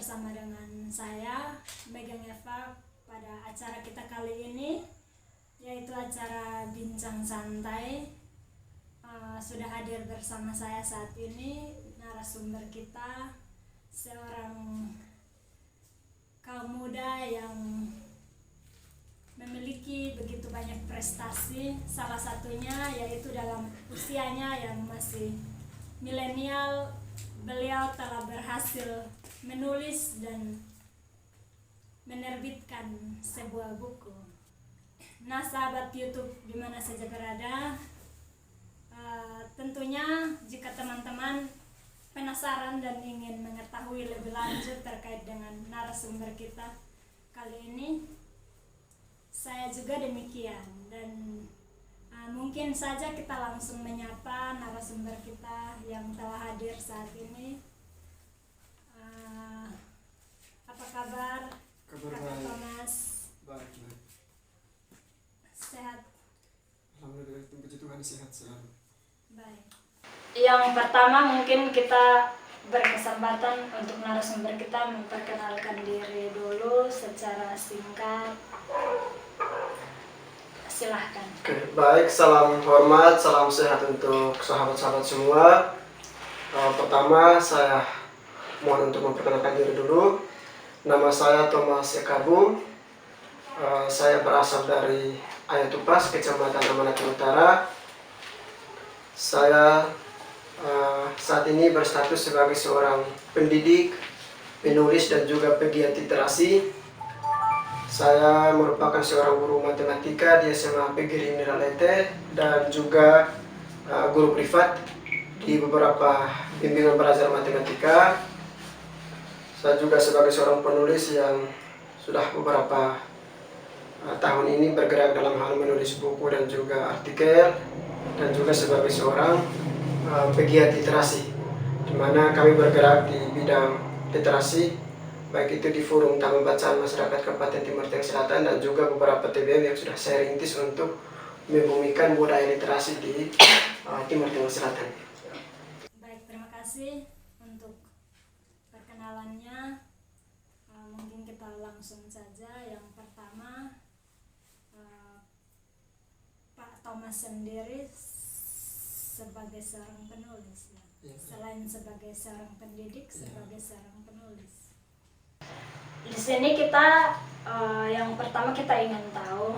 bersama dengan saya Megang Eva pada acara kita kali ini, yaitu acara Bincang Santai. Sudah hadir bersama saya saat ini narasumber kita, seorang kaum muda yang memiliki begitu banyak prestasi, salah satunya yaitu dalam usianya yang masih milenial. Beliau telah berhasil menulis dan menerbitkan sebuah buku. Nah, sahabat YouTube di mana saja berada, tentunya jika teman-teman penasaran dan ingin mengetahui lebih lanjut terkait dengan narasumber kita kali ini, saya juga demikian. Dan mungkin saja kita langsung menyapa narasumber kita yang telah hadir saat ini. Apa kabar? Kabar Kakak baik. Thomas? Baik. Sehat? Alhamdulillah, puji Tuhan sehat selalu. Baik. Yang pertama mungkin kita berkesempatan untuk narasumber kita memperkenalkan diri dulu secara singkat. Silahkan. Oke, baik. Salam hormat, salam sehat untuk sahabat-sahabat semua. Pertama, saya mohon untuk memperkenalkan diri dulu. Nama saya Thomas Ekabu. Saya berasal dari Ayatupas, Kecamatan Amanati Utara. Saya saat ini berstatus sebagai seorang pendidik, penulis, dan juga pegiat literasi. Saya merupakan seorang guru matematika di SMA PGRI Miralete dan juga guru privat di beberapa bimbingan belajar matematika. Saya juga sebagai seorang penulis yang sudah beberapa tahun ini bergerak dalam hal menulis buku dan juga artikel, dan juga sebagai seorang pegiat literasi, di mana kami bergerak di bidang literasi, baik itu di forum tamu bacaan masyarakat Kabupaten Timur Tengah Selatan dan juga beberapa TBM yang sudah saya rintis untuk membumikan budaya literasi di Timur Tengah Selatan. Baik, terima kasih untuk perkenalannya. Mungkin kita langsung saja. Yang pertama, Pak Thomas sendiri sebagai seorang penulis, ya. Selain sebagai seorang pendidik, sebagai seorang penulis. Di sini kita yang pertama kita ingin tahu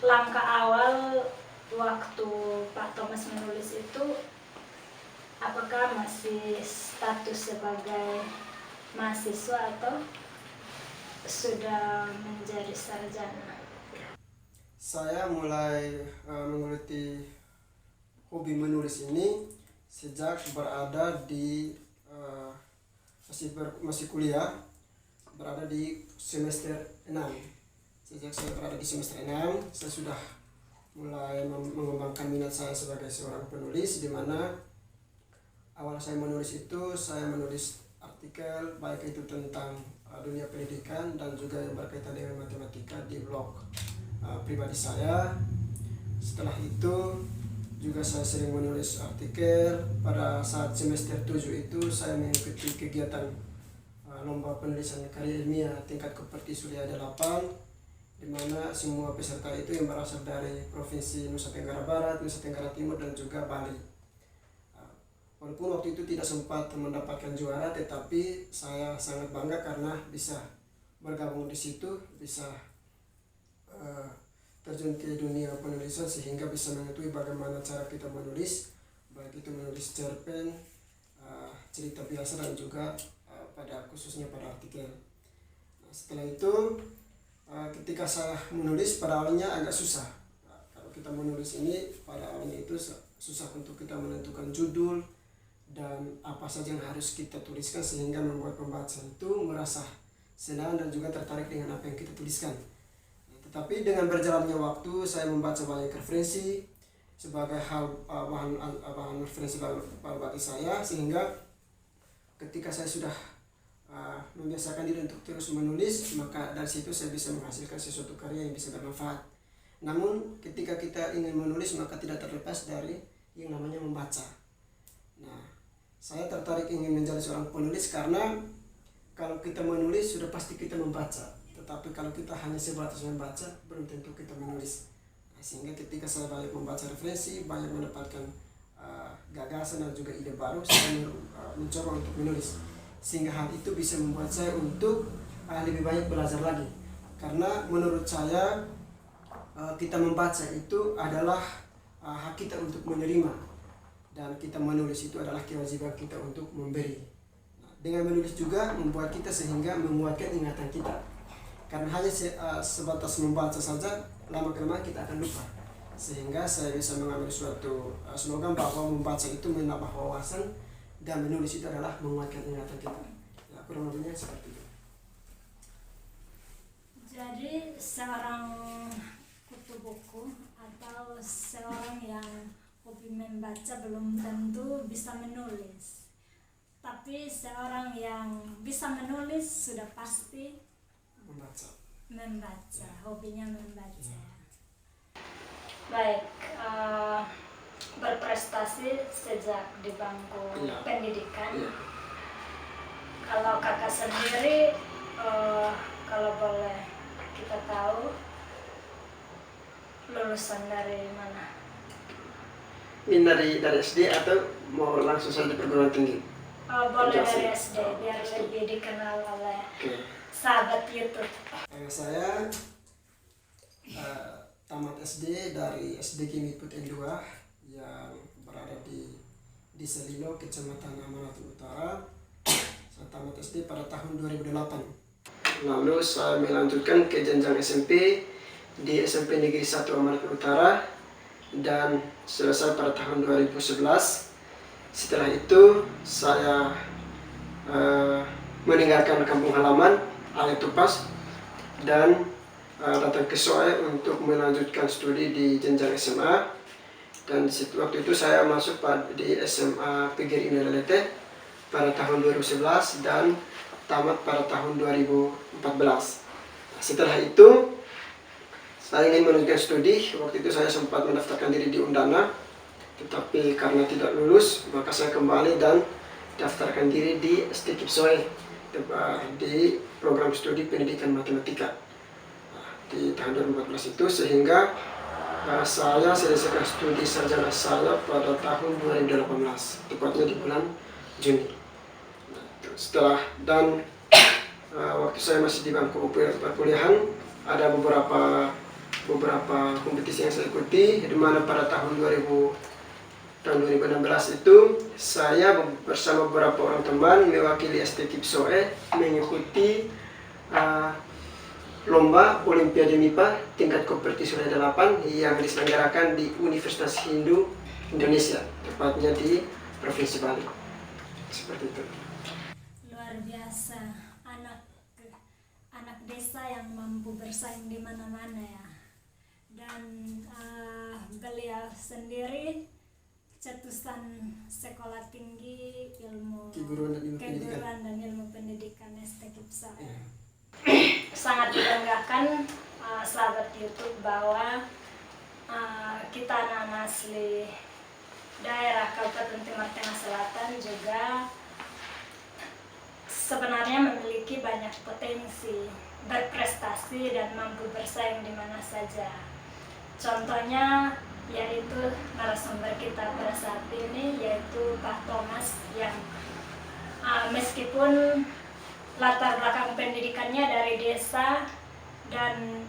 langkah awal waktu Pak Thomas menulis itu, apakah masih status sebagai mahasiswa atau sudah menjadi sarjana? Saya mulai menggeluti hobi menulis ini sejak berada di masih kuliah, berada di semester 6. Sejak saya berada di semester 6, saya sudah mulai mengembangkan minat saya sebagai seorang penulis, di mana awal saya menulis itu saya menulis artikel baik itu tentang dunia pendidikan dan juga yang berkaitan dengan matematika di blog pribadi saya. Setelah itu juga saya sering menulis artikel. Pada saat semester 7 itu saya mengikuti kegiatan lomba penulisan karya ilmiah tingkat Koperti Sulia 8, di mana semua peserta itu yang berasal dari Provinsi Nusa Tenggara Barat, Nusa Tenggara Timur, dan juga Bali. Walaupun waktu itu tidak sempat mendapatkan juara, tetapi saya sangat bangga karena bisa bergabung di situ, bisa terjun ke dunia penulisan sehingga bisa mengetahui bagaimana cara kita menulis, baik itu menulis cerpen, cerita biasa, dan juga pada khususnya pada artikel. Nah, setelah itu ketika saya menulis pada awalnya agak susah. Kalau kita menulis ini pada awalnya itu susah untuk kita menentukan judul dan apa saja yang harus kita tuliskan sehingga membuat pembaca itu merasa senang dan juga tertarik dengan apa yang kita tuliskan. Tetapi dengan berjalannya waktu, saya membaca banyak referensi sebagai bahan referensi bagi saya, sehingga ketika saya sudah membiasakan diri untuk terus menulis, maka dari situ saya bisa menghasilkan sesuatu karya yang bisa bermanfaat. Namun ketika kita ingin menulis, maka tidak terlepas dari yang namanya membaca. Nah, Saya tertarik ingin menjadi seorang penulis karena kalau kita menulis sudah pasti kita membaca. Tetapi kalau kita hanya sebatas membaca, belum tentu kita menulis. Sehingga ketika saya banyak membaca referensi, banyak mendapatkan gagasan dan juga ide baru, saya mencoba untuk menulis. Sehingga hal itu bisa membuat saya untuk lebih banyak belajar lagi. Karena menurut saya kita membaca itu adalah hak kita untuk menerima, dan kita menulis itu adalah kewajiban kita untuk memberi. Dengan menulis juga membuat kita sehingga menguatkan ingatan kita. Karena hanya sebatas membaca saja, lama-kelamaan kita akan lupa. Sehingga saya bisa mengambil suatu slogan bahwa membaca itu menambah wawasan dan menulis itu adalah menguatkan ingatan kita. Ya, kurang lebihnya seperti itu. Jadi seorang kutu buku atau seorang yang hobi membaca belum tentu bisa menulis. Tapi seorang yang bisa menulis sudah pasti membaca, hobinya membaca. Baik, berprestasi sejak di bangku pendidikan. Kalau kakak sendiri, kalau boleh kita tahu, lulusan dari mana? Ini dari SD atau mau langsung saja perguruan tinggi? Boleh dari SD, biar lebih dikenal oleh sahabat YouTube. Saya tamat SD dari SD Kimiput N2 yang berada di Selilo, Kecamatan Amanatun Utara. Saya tamat SD pada tahun 2008. Lalu saya melanjutkan ke jenjang SMP di SMP Negeri 1 Amanatun Utara dan selesai pada tahun 2011. Setelah itu saya meninggalkan kampung halaman Aletupas dan datang ke SOE untuk melanjutkan studi di jenjang SMA. Dan waktu itu saya masuk di SMA PGRI Nalete pada tahun 2011 dan tamat pada tahun 2014. Setelah itu saya ingin melanjutkan studi. Waktu itu saya sempat mendaftarkan diri di Undana, tetapi karena tidak lulus, maka saya kembali dan daftarkan diri di STKIP SOE di program studi pendidikan matematika di tahun 2014 itu, sehingga saya selesaikan studi sarjana saya pada tahun 2018, tepatnya di bulan Juni. Setelah dan waktu saya masih di bangku perkuliahan, ada beberapa kompetisi yang saya ikuti, di mana pada tahun 2016 itu saya bersama beberapa orang teman mewakili STKIP SOE mengikuti lomba Olimpiade MIPA tingkat kompetisi 8 yang diselenggarakan di Universitas Hindu Indonesia, tepatnya di Provinsi Bali. Seperti itu. Luar biasa, anak desa yang mampu bersaing di mana-mana ya. Dan beliau sendiri cetusan sekolah tinggi ilmu keguruan dan ilmu pendidikan STKIP SOE. Sangat dibanggakan sahabat YouTube bahwa kita anak asli daerah Kabupaten Timur Tengah Selatan juga sebenarnya memiliki banyak potensi, berprestasi dan mampu bersaing di mana saja. Contohnya yaitu narasumber kita pada saat ini, yaitu Pak Thomas, yang meskipun latar belakang pendidikannya dari desa dan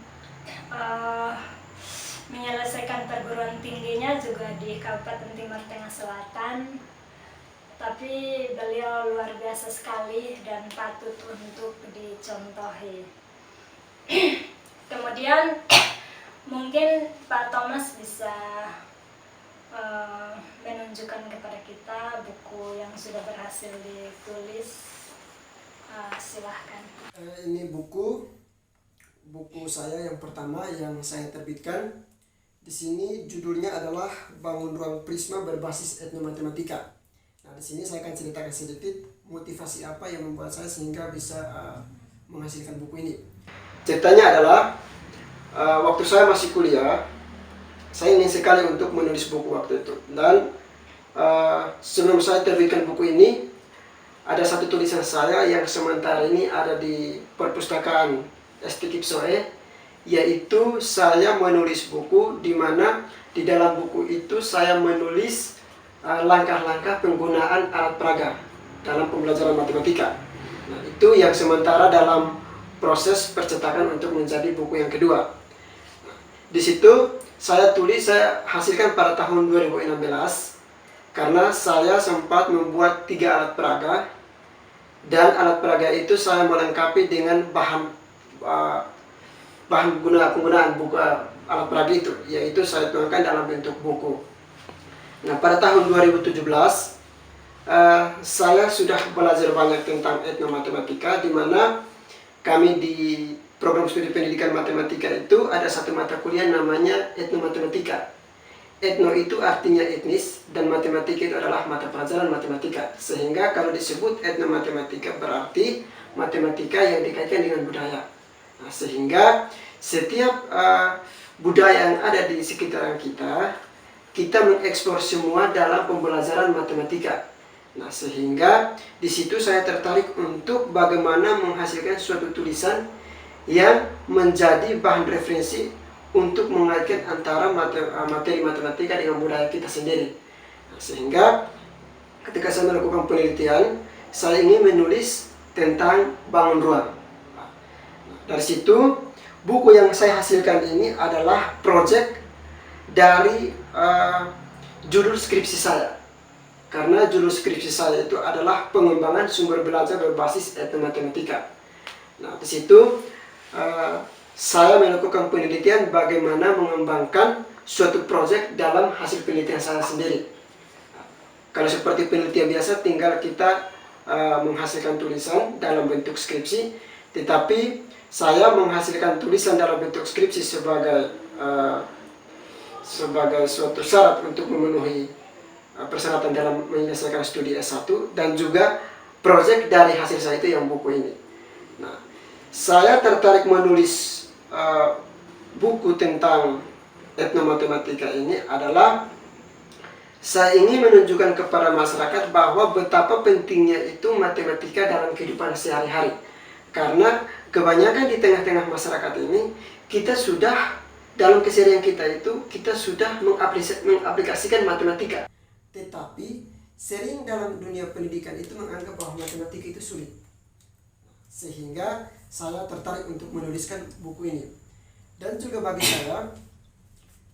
menyelesaikan perguruan tingginya juga di Kabupaten Timur Tengah Selatan, tapi beliau luar biasa sekali dan patut untuk dicontohi. Kemudian mungkin Pak Thomas bisa menunjukkan kepada kita buku yang sudah berhasil ditulis. Silahkan. Ini buku saya yang pertama yang saya terbitkan. Di sini judulnya adalah Bangun Ruang Prisma Berbasis Etnomatematika. Nah, di sini saya akan ceritakan sedikit motivasi apa yang membuat saya sehingga bisa menghasilkan buku ini. Ceritanya adalah waktu saya masih kuliah, saya ingin sekali untuk menulis buku waktu itu. Dan sebelum saya terbitkan buku ini, ada satu tulisan saya yang sementara ini ada di perpustakaan ST Kipsoe, yaitu saya menulis buku di mana di dalam buku itu saya menulis langkah-langkah penggunaan alat peraga dalam pembelajaran matematika. Nah, itu yang sementara dalam proses percetakan untuk menjadi buku yang kedua. Di situ saya hasilkan pada tahun 2016 karena saya sempat membuat 3 alat peraga, dan alat peraga itu saya melengkapi dengan penggunaan buku alat peraga itu, yaitu saya tuangkan dalam bentuk buku. Nah, pada tahun 2017 saya sudah belajar banyak tentang etnomatematika, di mana kami di program studi pendidikan matematika itu ada satu mata kuliah namanya etnomatematika. Etno itu artinya etnis, dan matematika itu adalah mata pelajaran matematika. Sehingga kalau disebut etnomatematika berarti matematika yang dikaitkan dengan budaya. Nah, sehingga setiap budaya yang ada di sekitaran kita, kita mengeksplor semua dalam pembelajaran matematika. Nah, sehingga di situ saya tertarik untuk bagaimana menghasilkan suatu tulisan yang menjadi bahan referensi untuk mengaitkan antara materi matematika dengan budaya kita sendiri. Nah, sehingga ketika saya melakukan penelitian, saya ingin menulis tentang bangun ruang. Nah, dari situ, buku yang saya hasilkan ini adalah proyek dari judul skripsi saya. Karena judul skripsi saya itu adalah pengembangan sumber belajar berbasis etnomatematika. Nah, di situ saya melakukan penelitian bagaimana mengembangkan suatu proyek dalam hasil penelitian saya sendiri. Kalau seperti penelitian biasa, tinggal kita menghasilkan tulisan dalam bentuk skripsi, tetapi saya menghasilkan tulisan dalam bentuk skripsi sebagai suatu syarat untuk memenuhi persyaratan dalam menyelesaikan studi S1, dan juga proyek dari hasil saya itu yang buku ini. Nah, saya tertarik menulis buku tentang etnomatematika ini adalah saya ingin menunjukkan kepada masyarakat bahwa betapa pentingnya itu matematika dalam kehidupan sehari-hari. Karena kebanyakan di tengah-tengah masyarakat ini, kita sudah dalam keseharian kita sudah mengaplikasikan matematika. Tetapi sering dalam dunia pendidikan itu menganggap bahwa matematika itu sulit. Sehingga saya tertarik untuk menuliskan buku ini. Dan juga bagi saya,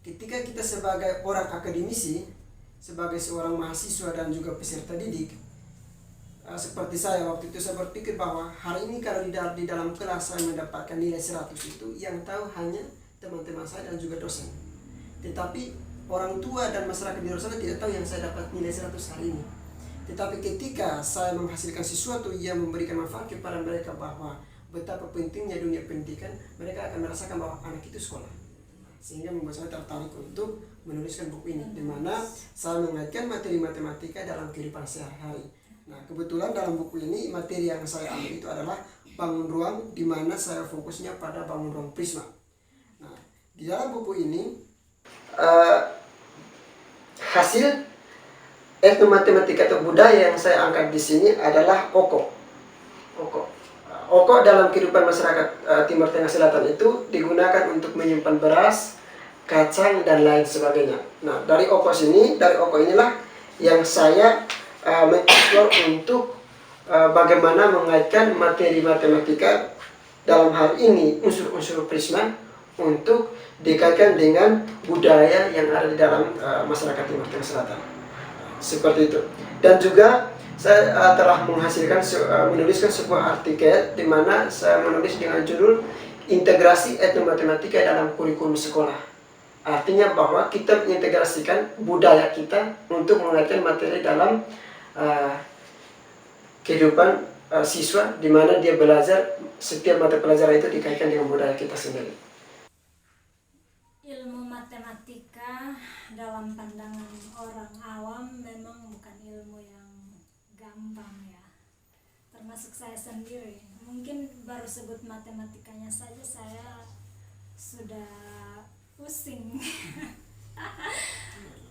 ketika kita sebagai orang akademisi, sebagai seorang mahasiswa dan juga peserta didik, seperti saya waktu itu, saya berpikir bahwa hari ini kalau di dalam kelas saya mendapatkan nilai 100 itu, yang tahu hanya teman-teman saya dan juga dosen. Tetapi orang tua dan masyarakat di luar sana tidak tahu yang saya dapat nilai 100 hari ini. Tetapi ketika saya menghasilkan sesuatu yang memberikan manfaat kepada mereka, bahwa betapa pentingnya dunia pendidikan, mereka akan merasakan bahwa anak itu sekolah. Sehingga membuat saya tertarik untuk menuliskan buku ini, di mana saya mengaitkan materi matematika dalam kehidupan sehari-hari. Nah, kebetulan dalam buku ini materi yang saya ambil itu adalah bangun ruang, di mana saya fokusnya pada bangun ruang Prisma. Nah, di dalam buku ini hasil etnomatematika atau budaya yang saya angkat di sini adalah oko. Oko dalam kehidupan masyarakat Timur Tengah Selatan itu digunakan untuk menyimpan beras, kacang, dan lain sebagainya. Nah, dari oko inilah yang saya mengeksplor untuk bagaimana mengaitkan materi matematika, dalam hal ini unsur-unsur Prisma, untuk dikaitkan dengan budaya yang ada di dalam masyarakat Timur Tengah Selatan. Seperti itu. Dan juga saya telah menuliskan sebuah artikel di mana saya menulis dengan judul Integrasi Etnomatematika dalam Kurikulum Sekolah. Artinya bahwa kita mengintegrasikan budaya kita untuk mengaitkan materi dalam kehidupan siswa, di mana dia belajar, setiap mata pelajaran itu dikaitkan dengan budaya kita sendiri. Ilmu matematika dalam pandangan orang awam memang bukan ilmu yang gampang ya. Termasuk saya sendiri. Mungkin baru sebut matematikanya saja saya sudah pusing.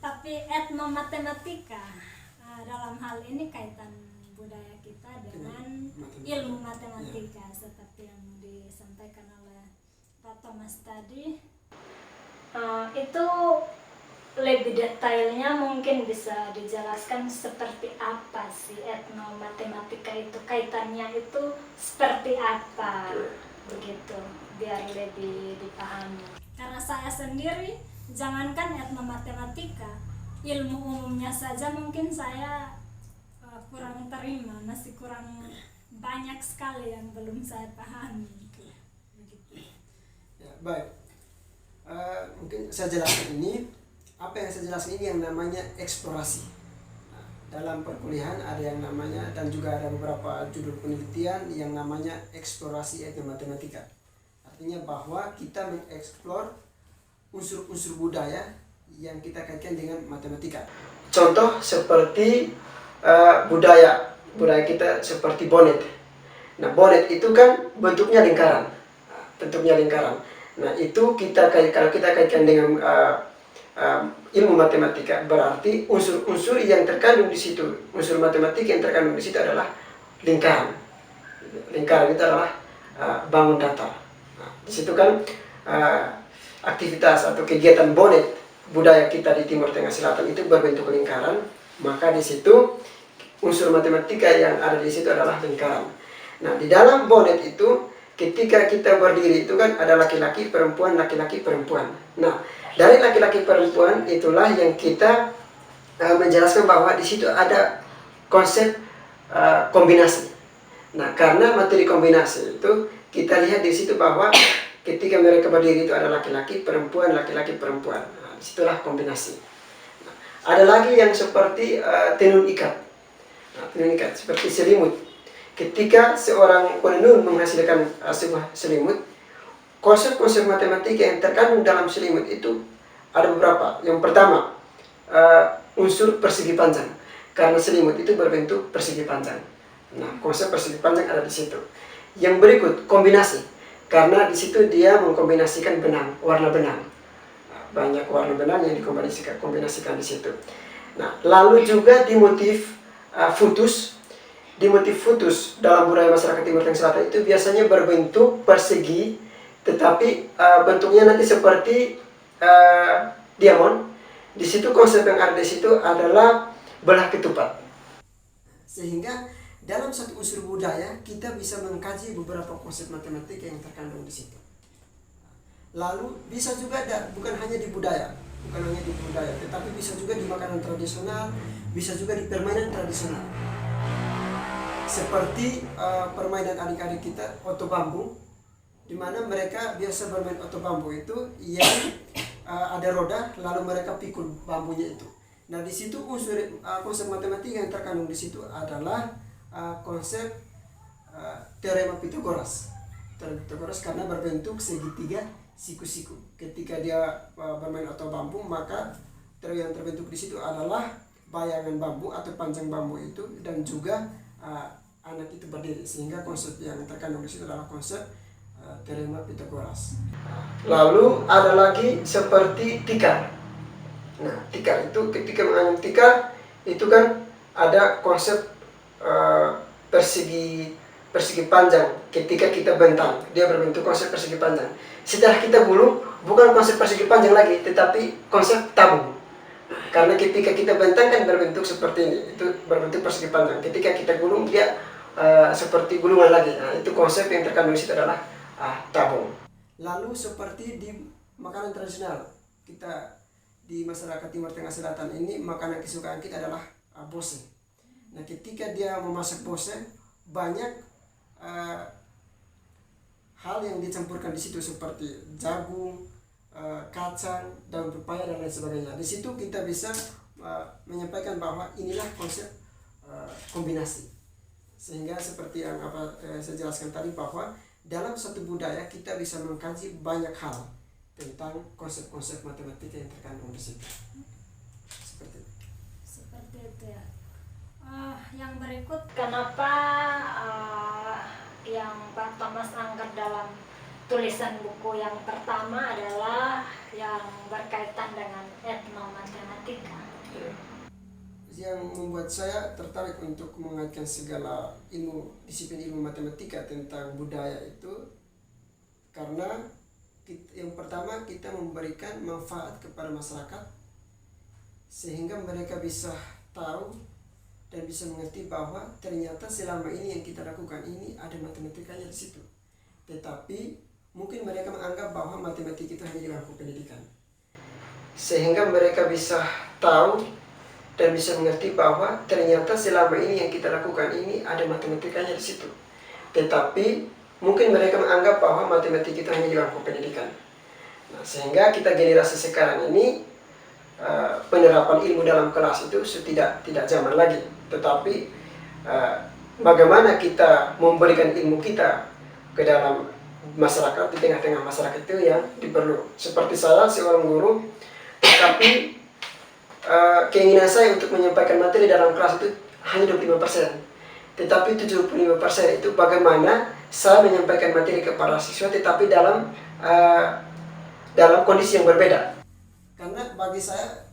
Tapi etnomatematika dalam hal ini kaitan budaya kita dengan ilmu matematika seperti yang disampaikan oleh Pak Thomas tadi. Itu lebih detailnya mungkin bisa dijelaskan seperti apa sih etnomatematika itu, kaitannya itu seperti apa begitu biar lebih dipahami. Karena saya sendiri jangankan etnomatematika, ilmu umumnya saja mungkin saya kurang terima, masih kurang banyak sekali yang belum saya pahami. Begitu. Ya, baik. Mungkin saya jelaskan ini. Apa yang saya jelaskan ini yang namanya eksplorasi. Nah, dalam perkuliahan ada yang namanya, dan juga ada beberapa judul penelitian yang namanya eksplorasi etnomatematika. Artinya bahwa kita mengeksplor unsur-unsur budaya yang kita kaitkan dengan matematika. Contoh seperti budaya kita seperti bonnet. Nah, bonnet itu kan bentuknya lingkaran. Nah, itu kalau kita kaitkan dengan ilmu matematika, berarti unsur-unsur yang terkandung di situ, unsur matematika yang terkandung di situ adalah lingkaran. Lingkaran itu adalah bangun datar. Nah, di situ kan aktivitas atau kegiatan bonnet budaya kita di Timur Tengah Selatan itu berbentuk lingkaran, maka di situ unsur matematika yang ada di situ adalah lingkaran. Nah, di dalam bonnet itu ketika kita berdiri itu kan ada laki-laki, perempuan, laki-laki, perempuan. Nah, dari laki-laki perempuan itulah yang kita menjelaskan bahwa di situ ada konsep kombinasi. Nah, karena materi kombinasi itu kita lihat di situ bahwa ketika mereka berdiri itu ada laki-laki, perempuan, laki-laki, perempuan. Nah, disitulah kombinasi. Nah, ada lagi yang seperti tenun ikat. Nah, tenun ikat seperti selimut. Ketika seorang penenun menghasilkan sebuah selimut, konsep-konsep matematika yang terkandung dalam selimut itu ada beberapa. Yang pertama, unsur persegi panjang. Karena selimut itu berbentuk persegi panjang. Nah, konsep persegi panjang ada di situ. Yang berikut, kombinasi. Karena di situ dia mengkombinasikan benang, warna benang. Nah, banyak warna benang yang dikombinasikan di situ. Nah, lalu juga di motif futus. Di motif futus dalam budaya masyarakat Timur Tengah Selatan itu biasanya berbentuk persegi, tetapi bentuknya nanti seperti diamond. Di situ konsep yang ada di situ adalah belah ketupat. Sehingga dalam satu unsur budaya kita bisa mengkaji beberapa konsep matematika yang terkandung di situ. Lalu bisa juga bukan hanya di budaya, tetapi bisa juga di makanan tradisional, bisa juga di permainan tradisional. Seperti permainan adik-adik kita oto bambu, di mana mereka biasa bermain oto bambu itu yang ada roda, lalu mereka pikul bambunya itu. Nah, di situ konsep matematika yang terkandung di situ adalah konsep teorema Pythagoras. Teorema Pythagoras karena berbentuk segitiga siku-siku. Ketika dia bermain oto bambu, maka yang terbentuk di situ adalah bayangan bambu atau panjang bambu itu, dan juga anak itu berdiri, sehingga konsep yang terkandung di situ adalah konsep teorema Pythagoras. Lalu ada lagi seperti tikar. Nah, tikar itu ketika menganyam tikar itu kan ada konsep persegi panjang. Ketika kita bentang, dia berbentuk konsep persegi panjang. Setelah kita gulung, bukan konsep persegi panjang lagi, tetapi konsep tabung. Karena ketika kita bentang kan berbentuk seperti ini, itu berbentuk persegi panjang. Ketika kita gulung, dia seperti gulungan lagi. Nah, itu konsep yang terkandung di situ adalah tabung. Lalu seperti di makanan tradisional kita di masyarakat Timur Tengah Selatan ini, makanan kesukaan kita adalah bose. Nah, ketika dia memasak bose, banyak hal yang dicampurkan di situ seperti jagung, kacang, daun pepaya dan lain sebagainya. Di situ kita bisa menyampaikan bahwa inilah konsep kombinasi. Sehingga seperti yang saya jelaskan tadi, bahwa dalam satu budaya kita bisa mengkaji banyak hal tentang konsep-konsep matematika yang terkandung di situ. Seperti itu ya. Yang berikut, kenapa yang Pak Thomas angkat dalam tulisan buku yang pertama adalah yang berkaitan dengan etnomatematika. Yang membuat saya tertarik untuk mengaitkan segala disiplin ilmu matematika tentang budaya itu karena yang pertama kita memberikan manfaat kepada masyarakat sehingga mereka bisa tahu dan bisa mengerti bahwa ternyata selama ini yang kita lakukan ini ada matematikanya di situ. Tetapi mungkin mereka menganggap bahwa matematika itu hanya di bangku pendidikan. Sehingga mereka bisa tahu dan bisa mengerti bahwa ternyata selama ini yang kita lakukan ini ada matematikanya di situ. Tetapi mungkin mereka menganggap bahwa matematika itu hanya di bangku pendidikan. Nah, sehingga kita generasi sekarang ini penerapan ilmu dalam kelas itu tidak zaman lagi. Tetapi bagaimana kita memberikan ilmu kita ke dalam masyarakat, di tengah-tengah masyarakat itu yang diperlu. Seperti saya seorang guru, tapi keinginan saya untuk menyampaikan materi dalam kelas itu hanya 25%. Tetapi 75% itu bagaimana saya menyampaikan materi kepada siswa tetapi dalam kondisi yang berbeda. Karena bagi saya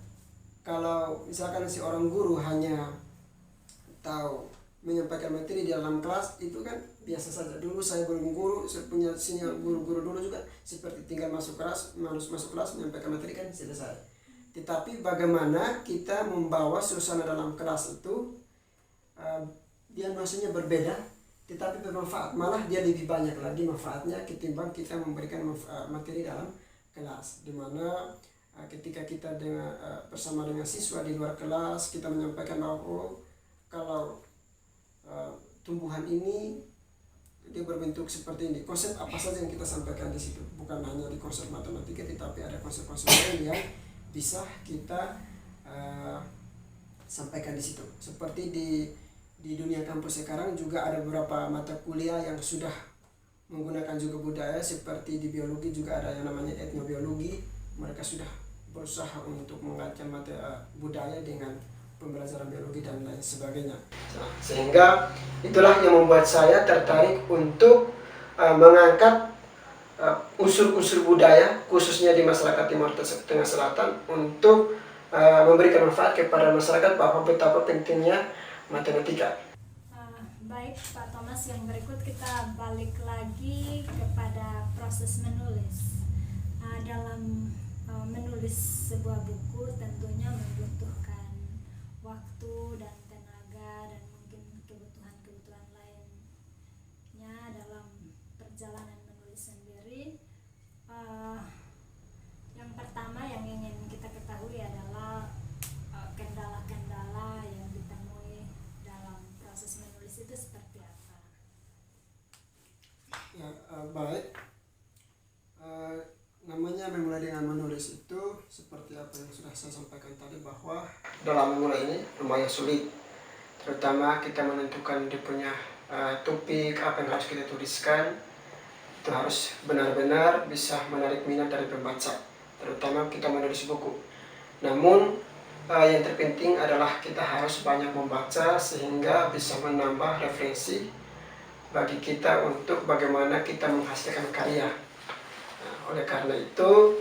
kalau misalkan si orang guru hanya tahu menyampaikan materi di dalam kelas itu kan biasa saja. Dulu saya belum guru, saya punya senior guru-guru dulu juga seperti tinggal masuk kelas menyampaikan materi kan selesai. Tetapi bagaimana kita membawa suasana dalam kelas itu dia maksudnya berbeda tetapi bermanfaat, malah dia lebih banyak lagi manfaatnya ketimbang kita memberikan materi dalam kelas, dimana ketika kita bersama dengan siswa di luar kelas kita menyampaikan bahwa kalau tumbuhan ini dia berbentuk seperti ini, konsep apa saja yang kita sampaikan di situ, bukan hanya di konsep matematika tetapi ada konsep-konsep lain yang bisa kita sampaikan di situ. Seperti di dunia kampus sekarang juga ada beberapa mata kuliah yang sudah menggunakan juga budaya, seperti di biologi juga ada yang namanya etnobiologi. Mereka sudah berusaha untuk mengaitkan budaya dengan pembelajaran biologi dan lain sebagainya. Sehingga itulah yang membuat saya tertarik untuk mengangkat unsur-unsur budaya khususnya di masyarakat Timur Tengah Selatan untuk memberikan manfaat kepada masyarakat bahwa betapa pentingnya matematika. Baik Pak Thomas, yang berikut kita balik lagi kepada proses menulis. Dalam menulis sebuah buku tentunya membutuhkan waktu dan tenaga dan mungkin kebutuhan-kebutuhan lainnya dalam perjalanan menulis sendiri. Yang pertama yang ingin kita ketahui adalah kendala-kendala yang ditemui dalam proses menulis itu seperti apa? Ya, baik. Namanya memulai dengan menulis itu seperti apa yang sudah saya sampaikan tadi, bahwa dalam memulai ini lumayan sulit, terutama kita menentukan dia punya topik apa yang harus kita tuliskan. Itu harus benar-benar bisa menarik minat dari pembaca, terutama kita menulis buku. Namun yang terpenting adalah kita harus banyak membaca sehingga bisa menambah referensi bagi kita untuk bagaimana kita menghasilkan karya. Oleh karena itu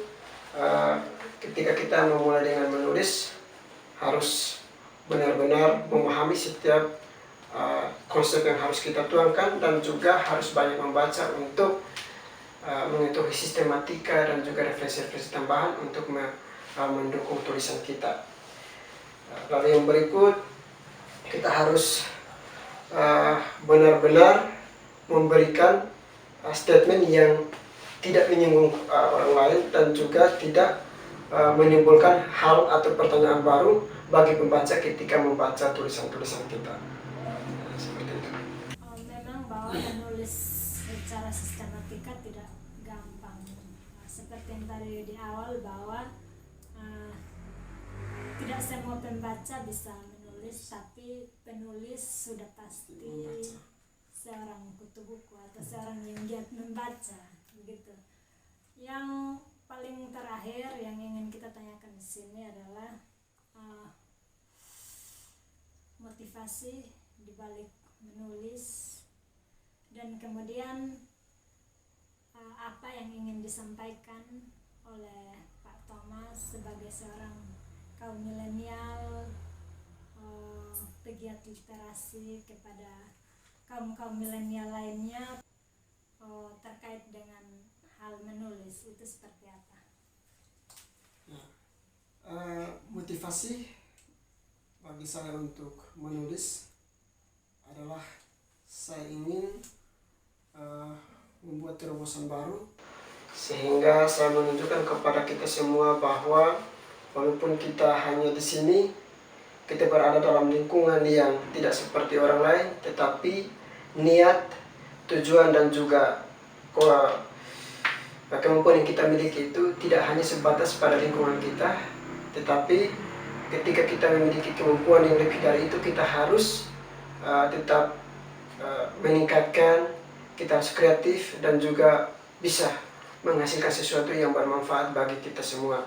ketika kita memulai dengan menulis harus benar-benar memahami setiap konsep yang harus kita tuangkan dan juga harus banyak membaca untuk mengetahui sistematika dan juga referensi-referensi tambahan untuk mendukung tulisan kita. Lalu yang berikut, kita harus benar-benar memberikan statement yang tidak menyinggung orang lain dan juga tidak menimbulkan hal atau pertanyaan baru bagi pembaca ketika membaca tulisan-tulisan kita. Seperti itu. Memang bahwa menulis secara sistematika tidak gampang. Seperti yang tadi di awal bahwa tidak semua pembaca bisa menulis, tapi penulis sudah pasti seorang kutu buku atau seorang yang giat membaca, begitu. Yang paling terakhir yang ingin kita tanyakan di sini adalah motivasi dibalik menulis dan kemudian apa yang ingin disampaikan oleh Pak Thomas sebagai seorang kaum milenial, pegiat literasi kepada kaum milenial lainnya terkait dengan hal menulis itu seperti apa? Motivasi bagi saya untuk menulis adalah saya ingin membuat terobosan baru, sehingga saya menunjukkan kepada kita semua bahwa walaupun kita hanya di sini, kita berada dalam lingkungan yang tidak seperti orang lain, tetapi niat, tujuan dan juga kemampuan yang kita miliki itu tidak hanya sebatas pada lingkungan kita, tetapi ketika kita memiliki kemampuan yang lebih dari itu, kita harus tetap meningkatkan, kita harus kreatif dan juga bisa menghasilkan sesuatu yang bermanfaat bagi kita semua.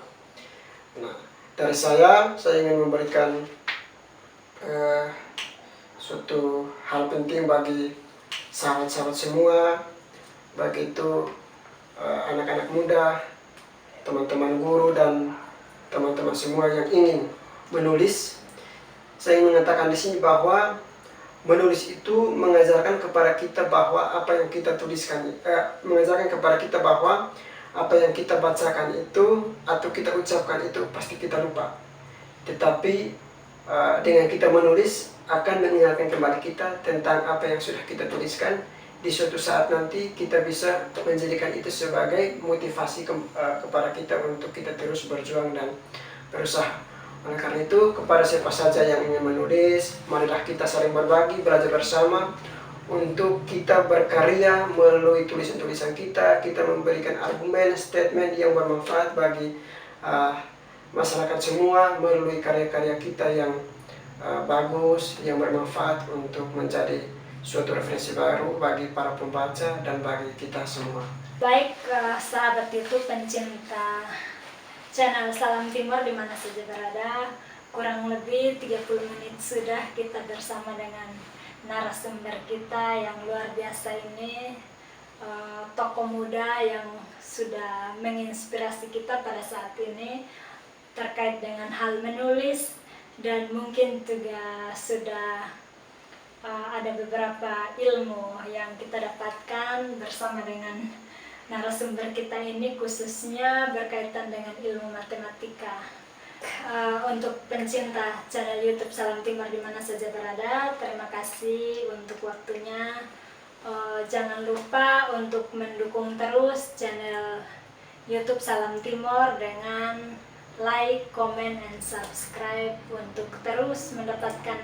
Nah, dari saya ingin memberikan suatu hal penting bagi sahabat-sahabat semua, bagi itu anak-anak muda, teman-teman guru dan teman-teman semua yang ingin menulis. Saya ingin mengatakan di sini bahwa menulis itu mengajarkan kepada kita bahwa apa yang kita tuliskan, mengajarkan kepada kita bahwa apa yang kita bacakan itu atau kita ucapkan itu pasti kita lupa. Tetapi dengan kita menulis akan mengingatkan kembali kita tentang apa yang sudah kita tuliskan. Di suatu saat nanti kita bisa menjadikan itu sebagai motivasi kepada kita untuk kita terus berjuang dan berusaha. Oleh karena itu, kepada siapa saja yang ingin menulis, marilah kita saling berbagi, belajar bersama untuk kita berkarya melalui tulisan-tulisan kita. Kita memberikan argumen, statement yang bermanfaat bagi masyarakat semua melalui karya-karya kita yang bagus, yang bermanfaat untuk menjadi suatu referensi baru bagi para pembaca dan bagi kita semua. Baik, sahabat YouTube pencinta channel Salam Timor di mana saja berada, kurang lebih 30 menit sudah kita bersama dengan narasumber kita yang luar biasa ini, tokoh muda yang sudah menginspirasi kita pada saat ini terkait dengan hal menulis, dan mungkin juga sudah ada beberapa ilmu yang kita dapatkan bersama dengan narasumber kita ini, khususnya berkaitan dengan ilmu matematika. Untuk pencinta channel YouTube Salam Timor di mana saja berada, terima kasih untuk waktunya. Jangan lupa untuk mendukung terus channel YouTube Salam Timor dengan like, comment, and subscribe untuk terus mendapatkan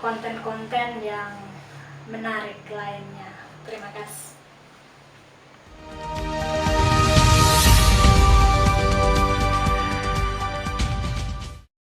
konten-konten yang menarik lainnya. Terima kasih.